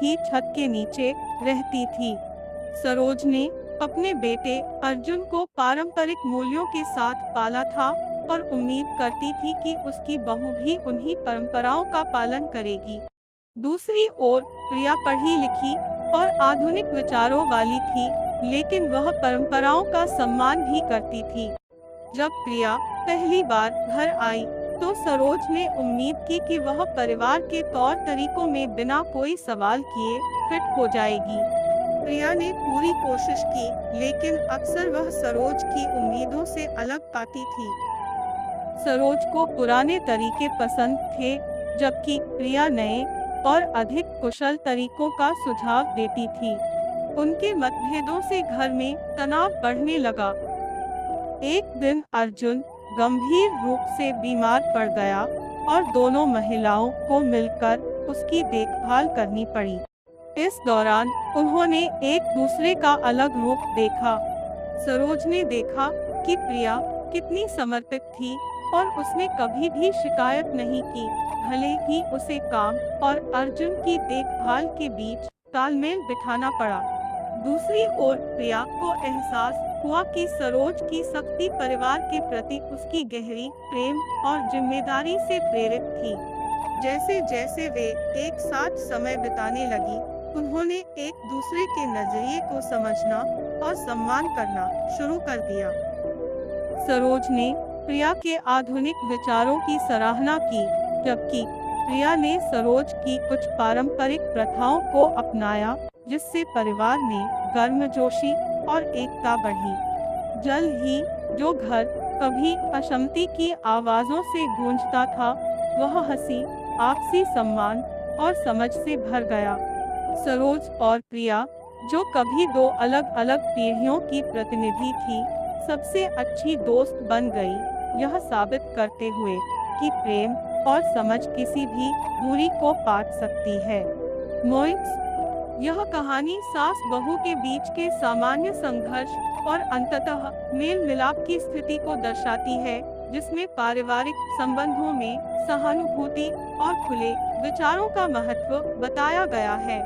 ही छत के नीचे रहती थी। सरोज ने अपने बेटे अर्जुन को पारंपरिक मूल्यों के साथ पाला था और उम्मीद करती थी कि उसकी बहू भी उन्हीं परंपराओं का पालन करेगी। दूसरी ओर प्रिया पढ़ी लिखी और आधुनिक विचारों वाली थी, लेकिन वह परंपराओं का सम्मान भी करती थी। जब प्रिया पहली बार घर आई तो सरोज ने उम्मीद की कि वह परिवार के तौर तरीकों में बिना कोई सवाल किए फिट हो जाएगी। प्रिया ने पूरी कोशिश की, लेकिन अक्सर वह सरोज की उम्मीदों से अलग पाती थी। सरोज को पुराने तरीके पसंद थे, जबकि प्रिया नए और अधिक कुशल तरीकों का सुझाव देती थी। उनके मतभेदों से घर में तनाव बढ़ने लगा। एक दिन अर्जुन गंभीर रूप से बीमार पड़ गया और दोनों महिलाओं को मिलकर उसकी देखभाल करनी पड़ी। इस दौरान उन्होंने एक दूसरे का अलग रूप देखा। सरोज ने देखा कि प्रिया कितनी समर्पित थी और उसने कभी भी शिकायत नहीं की, भले ही उसे काम और अर्जुन की देखभाल के बीच तालमेल बिठाना पड़ा। दूसरी ओर प्रिया को एहसास हुआ कि सरोज की सख्ती परिवार के प्रति उसकी गहरी प्रेम और जिम्मेदारी से प्रेरित थी। जैसे जैसे वे एक साथ समय बिताने लगी, उन्होंने एक दूसरे के नजरिए को समझना और सम्मान करना शुरू कर दिया। सरोज ने प्रिया के आधुनिक विचारों की सराहना की, जबकि प्रिया ने सरोज की कुछ पारंपरिक प्रथाओं को अपनाया, जिससे परिवार में गर्मजोशी और एकता बढ़ी। जल्द ही जो घर कभी अशांति की आवाजों से गूंजता था, वह हंसी, आपसी सम्मान और समझ से भर गया। सरोज और प्रिया, जो कभी दो अलग अलग पीढ़ियों की प्रतिनिधि थी, सबसे अच्छी दोस्त बन गई, यह साबित करते हुए कि प्रेम और समझ किसी भी दूरी को पाट सकती है। मोइट्स, यह कहानी सास बहू के बीच के सामान्य संघर्ष और अंततः मेल मिलाप की स्थिति को दर्शाती है, जिसमें पारिवारिक संबंधों में सहानुभूति और खुले विचारों का महत्व बताया गया है।